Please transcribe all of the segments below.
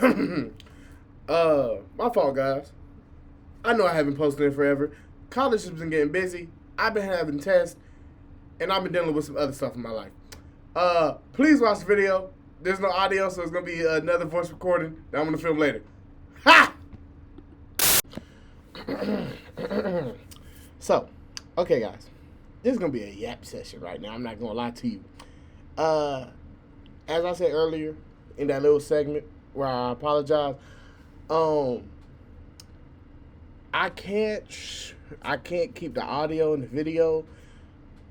My fault, guys. I know I haven't posted in forever. College has been getting busy. I've been having tests, and I've been dealing with some other stuff in my life. Please watch the video. There's no audio, so it's gonna be another voice recording that I'm gonna film later. Ha! So, okay, guys, this is gonna be a yap session right now. I'm not gonna lie to you. As I said earlier in that little segment where I apologize, I can't keep the audio in the video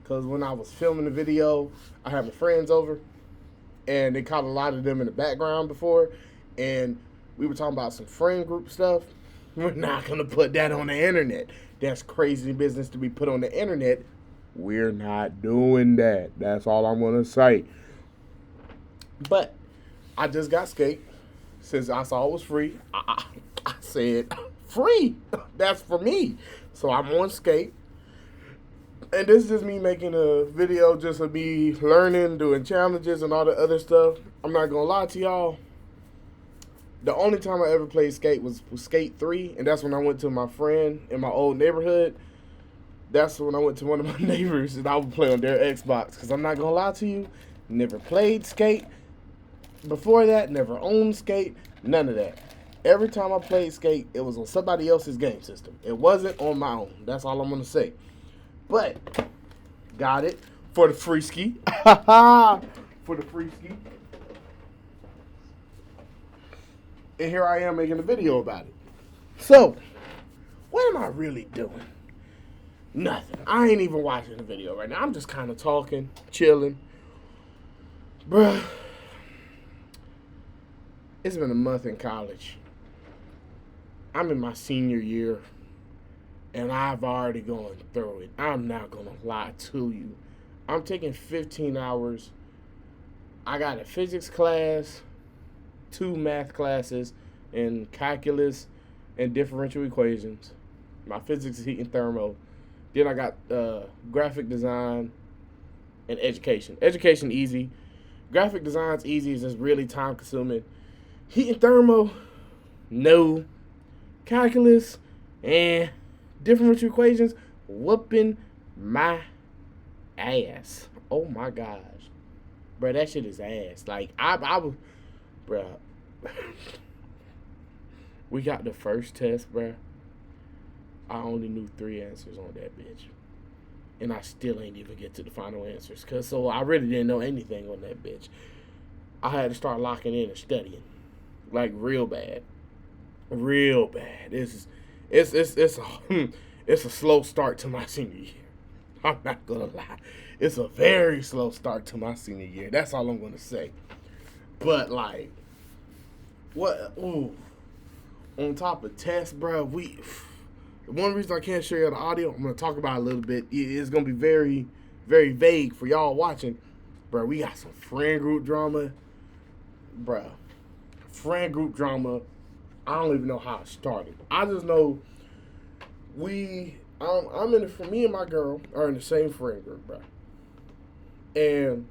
because when I was filming the video, I had my friends over, and they caught a lot of them in the background before, and we were talking about some friend group stuff. We're not gonna put that on the internet. That's crazy business to be put on the internet. We're not doing that. That's all I'm gonna say. But I just got skate. Since I saw it was free, I said, free. That's for me. So I'm on skate. And this is just me making a video just of me learning, doing challenges and all the other stuff. I'm not going to lie to y'all. The only time I ever played skate was Skate 3. And that's when I went to my friend in my old neighborhood. That's when I went to one of my neighbors and I would play on their Xbox. Because I'm not going to lie to you. Never played skate. Before that, never owned skate, none of that. Every time I played skate, it was on somebody else's game system. It wasn't on my own. That's all I'm going to say. But, got it for the free ski. For the free ski. And here I am making a video about it. So, what am I really doing? Nothing. I ain't even watching the video right now. I'm just kind of talking, chilling. Bruh. It's been a month in college. I'm in my senior year, and I've already gone through it. I'm not going to lie to you. I'm taking 15 hours. I got a physics class, 2 math classes, and calculus and differential equations. My physics is heat and thermal. Then I got graphic design and education. Education, easy. Graphic design's easy. It's just really time-consuming. Heat and thermal, no. Calculus and differential equations, whooping my ass. Oh my gosh. Bro, that shit is ass. Like, I was, bro. We got the first test, bro. I only knew 3 answers on that bitch. And I still ain't even get to the final answers. So I really didn't know anything on that bitch. I had to start locking in and studying. Like, real bad. Real bad. It's a slow start to my senior year. I'm not gonna lie. It's a very slow start to my senior year. That's all I'm gonna say. But like, what? Ooh, on top of tests, bro. One reason I can't show you the audio, I'm gonna talk about it a little bit. It's gonna be very, very vague for y'all watching, bro. We got some friend group drama, bro. Friend group drama. I don't even know how it started. I just know me and my girl are in the same friend group, bro. And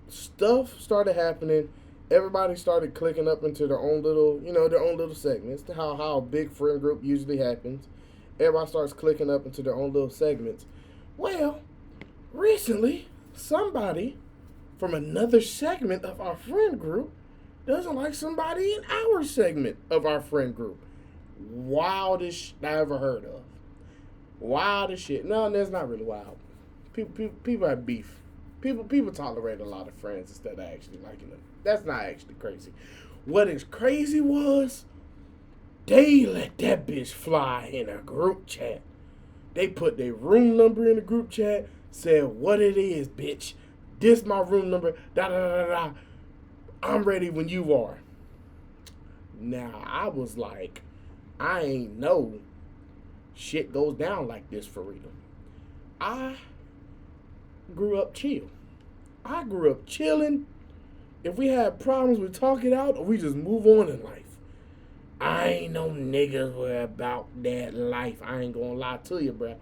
stuff started happening. Everybody started clicking up into their own little segments. How a big friend group usually happens. Everybody starts clicking up into their own little segments. Well, recently, somebody from another segment of our friend group doesn't like somebody in our segment of our friend group. Wildest shit I ever heard of. Wildest shit. No, that's not really wild. People have beef. People tolerate a lot of friends instead of actually liking them. That's not actually crazy. What is crazy was they let that bitch fly in a group chat. They put their room number in the group chat, said what it is, bitch. This my room number, da da da da. I'm ready when you are. Now, I was like, I ain't know shit goes down like this for real. I grew up chill. I grew up chilling. If we had problems, we talk it out or we just move on in life. I ain't no niggas about that life. I ain't gonna lie to you, bruh.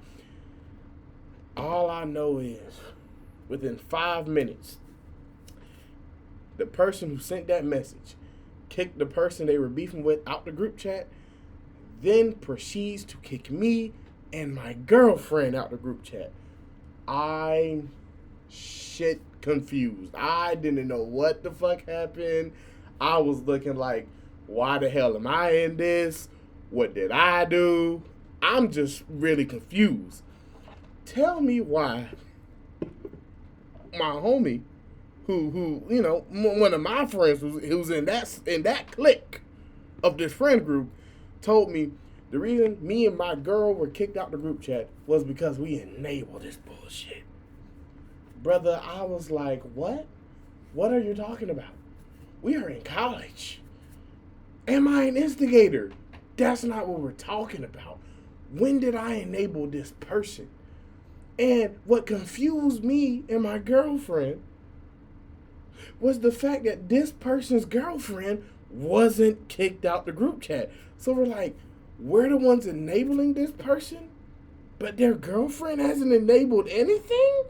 All I know is within 5 minutes, the person who sent that message kicked the person they were beefing with out the group chat, then proceeds to kick me and my girlfriend out the group chat. I'm shit confused. I didn't know what the fuck happened. I was looking like, why the hell am I in this? What did I do? I'm just really confused. Tell me why my homie, who you know, one of my friends who's in that clique of this friend group, told me the reason me and my girl were kicked out the group chat was because we enabled this bullshit. Brother, I was like, what? What are you talking about? We are in college. Am I an instigator? That's not what we're talking about. When did I enable this person? And what confused me and my girlfriend was the fact that this person's girlfriend wasn't kicked out the group chat. So we're like, we're the ones enabling this person, but their girlfriend hasn't enabled anything?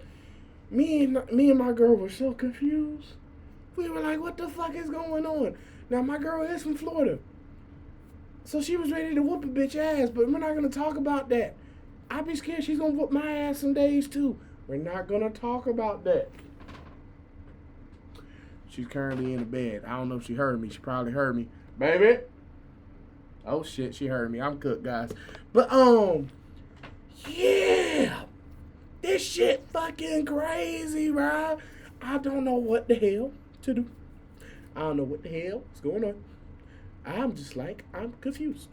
Me and my girl were so confused. We were like, what the fuck is going on? Now, my girl is from Florida, so she was ready to whoop a bitch ass, but we're not going to talk about that. I be scared she's going to whoop my ass some days, too. We're not going to talk about that. She's currently in the bed. I don't know if she heard me. She probably heard me. Baby. Oh, shit. She heard me. I'm cooked, guys. But, yeah. This shit fucking crazy, bro. I don't know what the hell to do. I don't know what the hell is going on. I'm just like, I'm confused.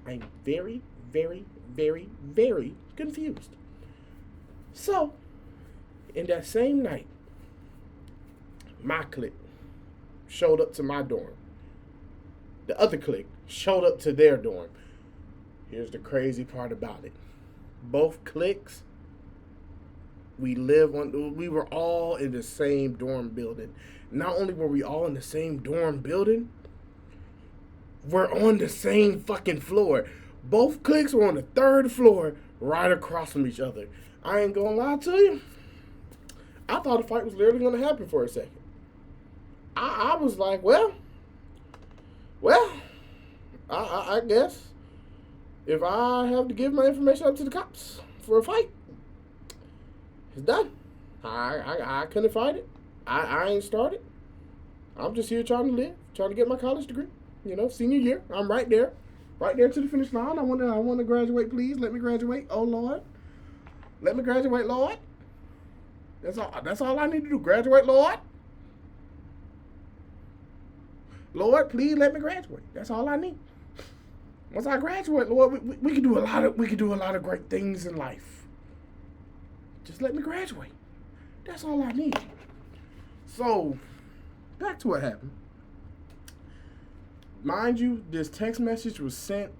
I'm very, very, very, very confused. So, in that same night, my clique showed up to my dorm. The other clique showed up to their dorm. Here's the crazy part about it. Both cliques, we were all in the same dorm building. Not only were we all in the same dorm building, we're on the same fucking floor. Both cliques were on the third floor, right across from each other. I ain't gonna lie to you. I thought a fight was literally gonna happen for a second. I was like, well, I guess if I have to give my information up to the cops for a fight, it's done. I couldn't fight it. I ain't started. I'm just here trying to live, trying to get my college degree. You know, senior year. I'm right there to the finish line. I want to graduate, please. Let me graduate. Oh Lord, let me graduate, Lord. That's all I need to do. Graduate, Lord. Lord, please let me graduate. That's all I need. Once I graduate, Lord, we can do a lot of great things in life. Just let me graduate. That's all I need. So, back to what happened. Mind you, this text message was sent.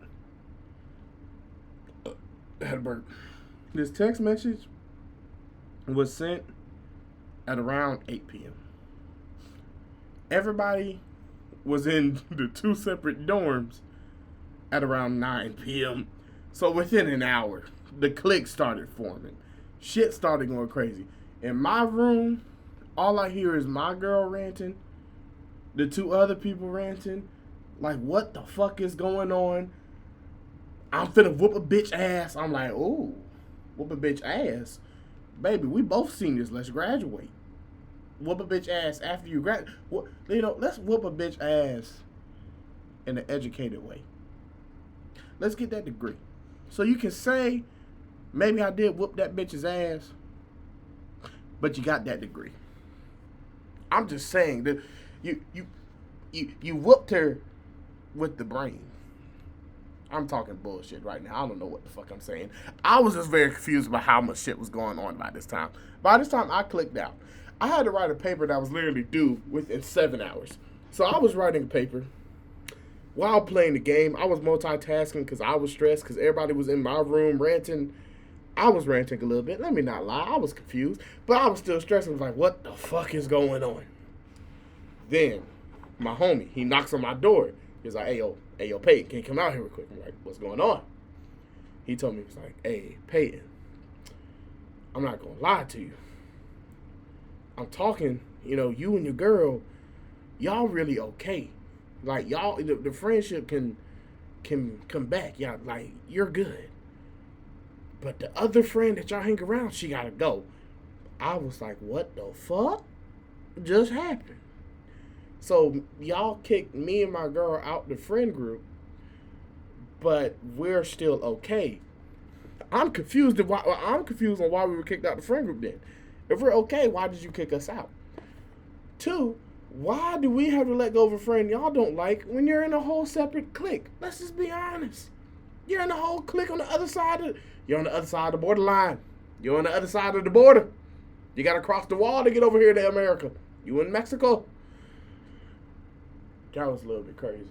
I had a burp. This text message was sent at around 8 p.m. Everybody was in the two separate dorms at around 9 p.m. So within an hour, the clique started forming. Shit started going crazy. In my room, all I hear is my girl ranting, the two other people ranting. Like, what the fuck is going on? I'm finna whoop a bitch ass. I'm like, ooh, whoop a bitch ass. Baby, we both seniors. Let's graduate. Whoop a bitch ass after you graduate. You know, let's whoop a bitch ass in an educated way. Let's get that degree. So you can say, maybe I did whoop that bitch's ass, but you got that degree. I'm just saying that you whooped her with the brain. I'm talking bullshit right now. I don't know what the fuck I'm saying. I was just very confused about how much shit was going on by this time. By this time, I clicked out. I had to write a paper that was literally due within 7 hours. So I was writing a paper while playing the game. I was multitasking because I was stressed because everybody was in my room ranting. I was ranting a little bit. Let me not lie. I was confused. But I was still stressed. I was like, what the fuck is going on? Then, my homie, he knocks on my door. He's like, hey, yo, Peyton, can you come out here real quick? I'm like, what's going on? He told me, he's like, hey, Peyton, I'm not going to lie to you. I'm talking, you know, you and your girl, y'all really okay. Like y'all, the friendship can come back. Y'all like you're good. But the other friend that y'all hang around, she gotta go. I was like, what the fuck just happened? So y'all kicked me and my girl out the friend group, but we're still okay. I'm confused. I'm confused on why we were kicked out the friend group. Then, if we're okay, why did you kick us out? Two, why do we have to let go of a friend y'all don't like when you're in a whole separate clique? Let's just be honest. You're in a whole clique on the other side of. You're on the other side of the borderline. You're on the other side of the border. You got to cross the wall to get over here to America. You in Mexico. That was a little bit crazy.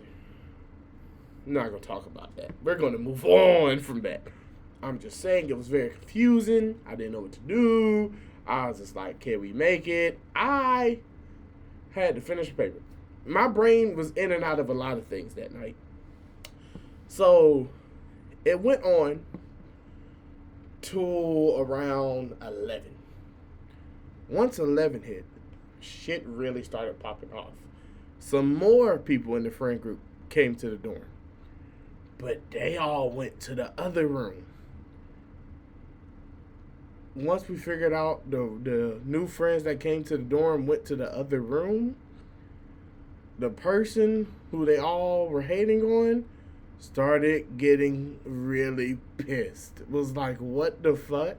I'm not going to talk about that. We're going to move on from that. I'm just saying it was very confusing. I didn't know what to do. I was just like, can we make it? I had to finish the paper. My brain was in and out of a lot of things that night. So it went on to around 11. Once 11 hit, shit really started popping off. Some more people in the friend group came to the dorm, but they all went to the other room. Once we figured out the new friends that came to the dorm went to the other room, the person who they all were hating on started getting really pissed. It was like, what the fuck?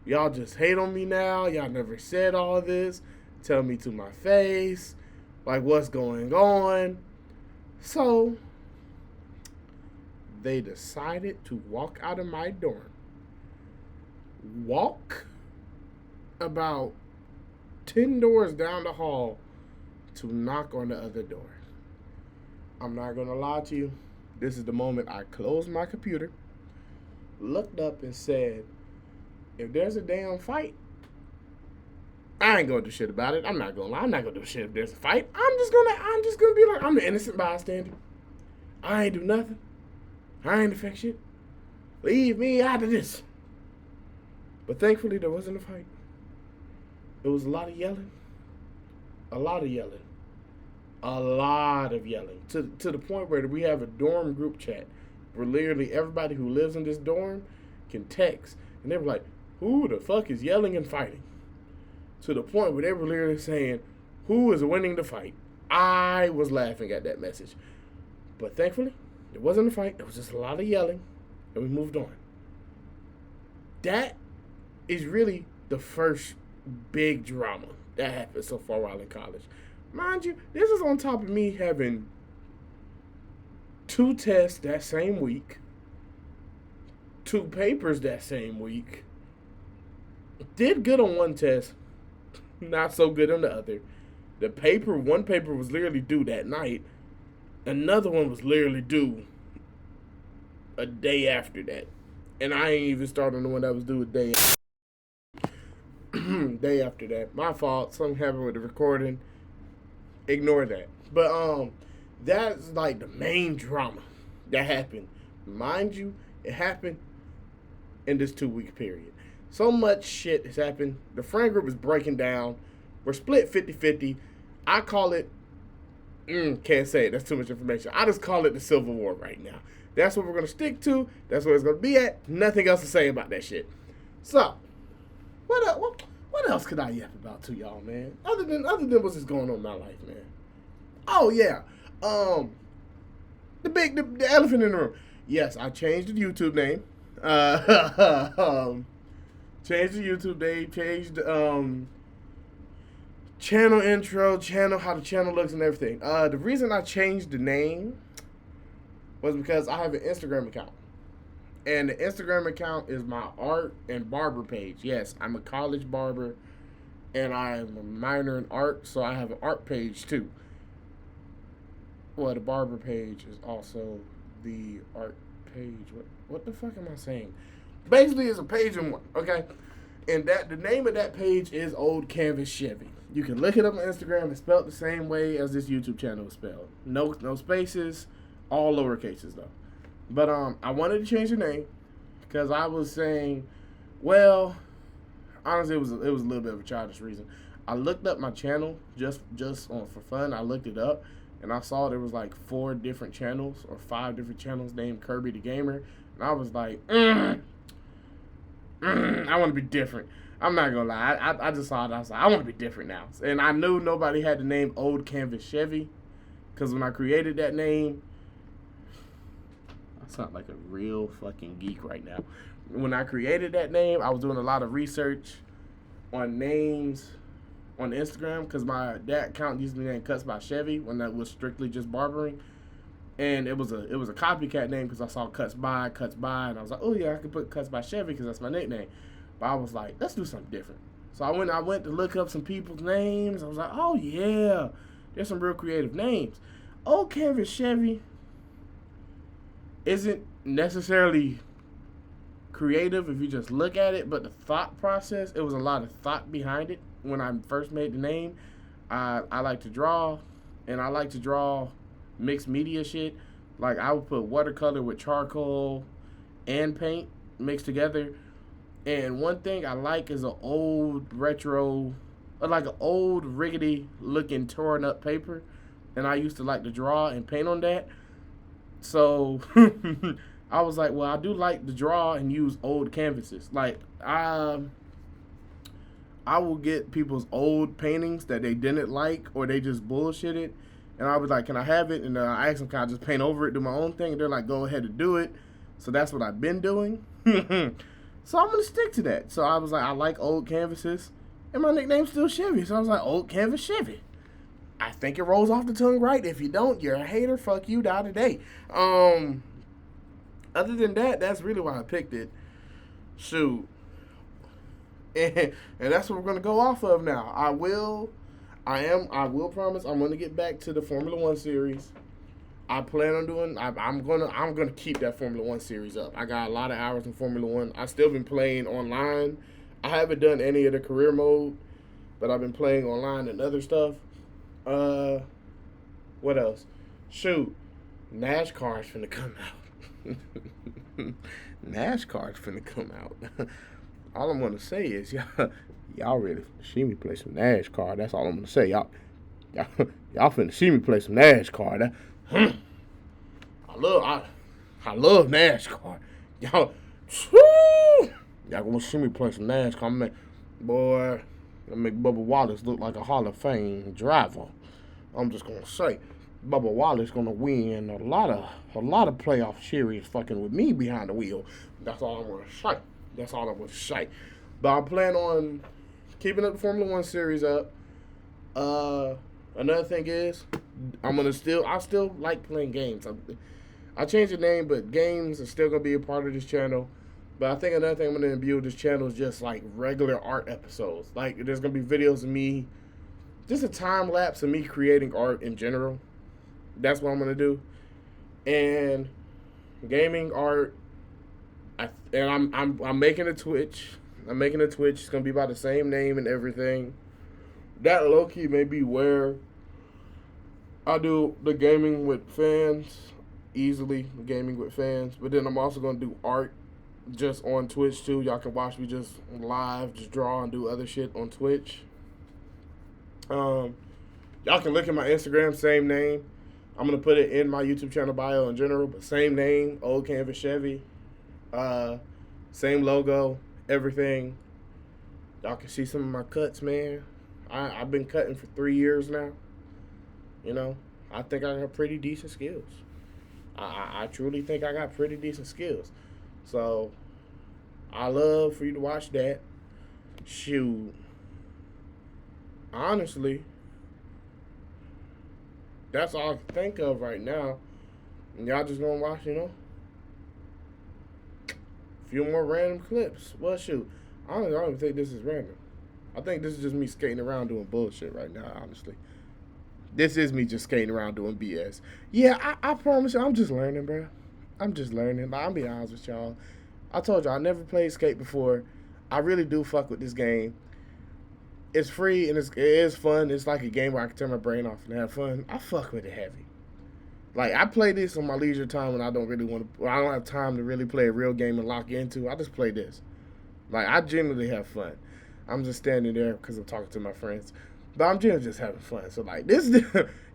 Y'all just hate on me now? Y'all never said all this. Tell me to my face. Like, what's going on? So, they decided to walk out of my dorm. Walk about 10 doors down the hall to knock on the other door. I'm not going to lie to you. This is the moment I closed my computer, looked up and said, if there's a damn fight, I ain't gonna do shit about it. I'm not gonna lie. I'm not gonna do shit if there's a fight. I'm just gonna be like, I'm the innocent bystander. I ain't do nothing. I ain't affect shit. Leave me out of this. But thankfully there wasn't a fight. It was a lot of yelling. A lot of yelling. A lot of yelling. To the point where we have a dorm group chat where literally everybody who lives in this dorm can text. And they were like, who the fuck is yelling and fighting? To the point where they were literally saying, who is winning the fight? I was laughing at that message. But thankfully, it wasn't a fight. It was just a lot of yelling. And we moved on. That is really the first big drama that happened so far while in college. Mind you, this is on top of me having 2 tests that same week, 2 papers that same week. Did good on one test, not so good on the other. One paper was literally due that night. Another one was literally due a day after that. And I ain't even started on the one that was due a day after that. My fault. Something happened with the recording. Ignore that. But that's like the main drama that happened. Mind you, it happened in this 2-week period. So much shit has happened. The friend group is breaking down. We're split 50-50. I call it, can't say it. That's too much information. I just call it the Civil War right now. That's what we're going to stick to. That's where it's going to be at. Nothing else to say about that shit. So, what else could I yap about to y'all, man? Other than what's just going on in my life, man. Oh, yeah. The elephant in the room. Yes, I changed the YouTube name. Changed the YouTube name, changed channel intro, how the channel looks and everything. The reason I changed the name was because I have an Instagram account. And the Instagram account is my art and barber page. Yes, I'm a college barber and I'm a minor in art, so I have an art page too. Well, the barber page is also the art page. What the fuck am I saying? Basically, it's a page in one, okay? And the name of that page is Old Canvas Chevy. You can look it up on Instagram. It's spelled the same way as this YouTube channel is spelled. No spaces, all lower cases though. But I wanted to change the name because I was saying, well, honestly, it was a little bit of a childish reason. I looked up my channel just for fun. I looked it up. and I saw there was like 4 different channels or 5 different channels named Kirby the Gamer, and I was like, I want to be different. I'm not gonna lie. I just saw it. I was like, I want to be different now. And I knew nobody had the name Old Canvas Chevy, because when I created that name, I sound like a real fucking geek right now. When I created that name, I was doing a lot of research on names on Instagram, because my dad account used to be named Cuts by Chevy when that was strictly just barbering. And it was a copycat name because I saw Cuts by, and I was like, oh yeah, I could put Cuts by Chevy because that's my nickname. But I was like, let's do something different. So I went to look up some people's names. I was like, oh yeah, there's some real creative names. Old Canvas Chevy isn't necessarily creative if you just look at it, but the thought process, it was a lot of thought behind it. When I first made the name, I like to draw, and I like to draw mixed media shit. Like, I would put watercolor with charcoal and paint mixed together. And one thing I like is an old retro, like an old rickety looking torn up paper. And I used to like to draw and paint on that. So I was like, well, I do like to draw and use old canvases. Like, I will get people's old paintings that they didn't like or they just bullshitted. And I was like, can I have it? And I asked them, can I just paint over it, do my own thing? And they're like, go ahead and do it. So that's what I've been doing. So I'm going to stick to that. So I was like, I like old canvases. And my nickname's still Chevy. So I was like, Old Canvas Chevy. I think it rolls off the tongue right. If you don't, you're a hater. Fuck you, die today. Other than that, that's really why I picked it. Shoot. And that's what we're going to go off of now. I will promise I'm going to get back to the Formula 1 series. I plan on doing, I'm gonna keep that Formula 1 series up. I got a lot of hours in Formula 1. I've still been playing online. I haven't done any of the career mode, but I've been playing online and other stuff. What else? Shoot, NASCAR's finna come out. NASCAR's finna come out. All I'm gonna say is y'all ready to see me play some NASCAR. That's all I'm gonna say. Y'all finna see me play some NASCAR. I love NASCAR. Y'all gonna see me play some NASCAR. Boy, I make Bubba Wallace look like a Hall of Fame driver. I'm just gonna say, Bubba Wallace gonna win a lot of playoff series fucking with me behind the wheel. That's all I'm gonna say. But I plan on keeping up the Formula 1 series up. Another thing is, I still like playing games. I changed the name, but games are still gonna be a part of this channel. But I think another thing I'm gonna imbue with this channel is just like regular art episodes. Like, there's gonna be videos of me, just a time lapse of me creating art in general. That's what I'm gonna do. And gaming art. I'm making a Twitch. It's gonna be by the same name and everything. That low key may be where I do the gaming with fans, easily gaming with fans. But then I'm also gonna do art just on Twitch too. Y'all can watch me just live, just draw and do other shit on Twitch. Y'all can look at my Instagram, same name. I'm gonna put it in my YouTube channel bio in general, but same name, Old Canvas Chevy. Same logo, everything. Y'all can see some of my cuts, man. I've been cutting for 3 years now. You know, I think I got pretty decent skills. I truly think I got pretty decent skills. So, I love for you to watch that. Shoot. Honestly, that's all I can think of right now. And y'all just gonna watch, a few more random clips. Well, shoot. I don't even think this is random. I think this is just me skating around doing bullshit right now, honestly. This is me just skating around doing BS. Yeah, I promise you, I'm just learning, bro. I'm just learning. I'll be honest with y'all. I told y'all, I never played skate before. I really do fuck with this game. It's free and it is fun. It's like a game where I can turn my brain off and have fun. I fuck with it heavy. Like, I play this on my leisure time when I don't have time to really play a real game and lock into. I just play this. Like, I genuinely have fun. I'm just standing there because I'm talking to my friends. But I'm just having fun. So like this,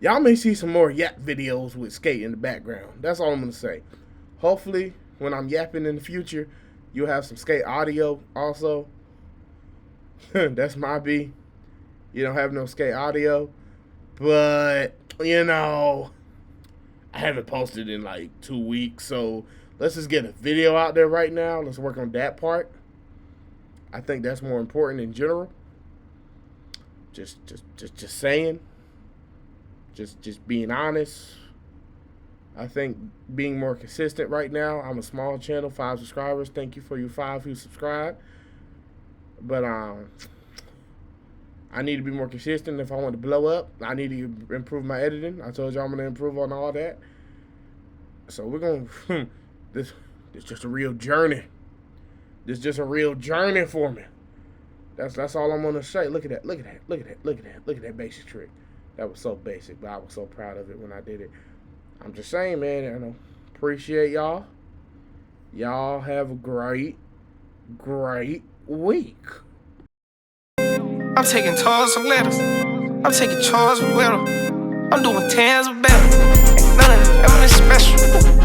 y'all may see some more yap videos with skate in the background. That's all I'm gonna say. Hopefully, when I'm yapping in the future, you'll have some skate audio also. That's my B. You don't have no skate audio, but I haven't posted in like 2 weeks, so let's just get a video out there right now. Let's work on that part. I think that's more important in general. Just saying. Just being honest. I think being more consistent right now. I'm a small channel, 5 subscribers. Thank you for you 5 who subscribe. But I need to be more consistent if I want to blow up. I need to improve my editing. I told you I'm gonna improve on all that. So we're gonna this just a real journey. This just a real journey for me. That's all I'm gonna say. Look at that. Look at that. Look at that. Look at that. Look at that basic trick. That was so basic, but I was so proud of it when I did it. I'm just saying, man. Appreciate y'all. Y'all have a great week. I'm taking tours of letters. I'm taking charge of weather. I'm doing tens of better. None of them ever special.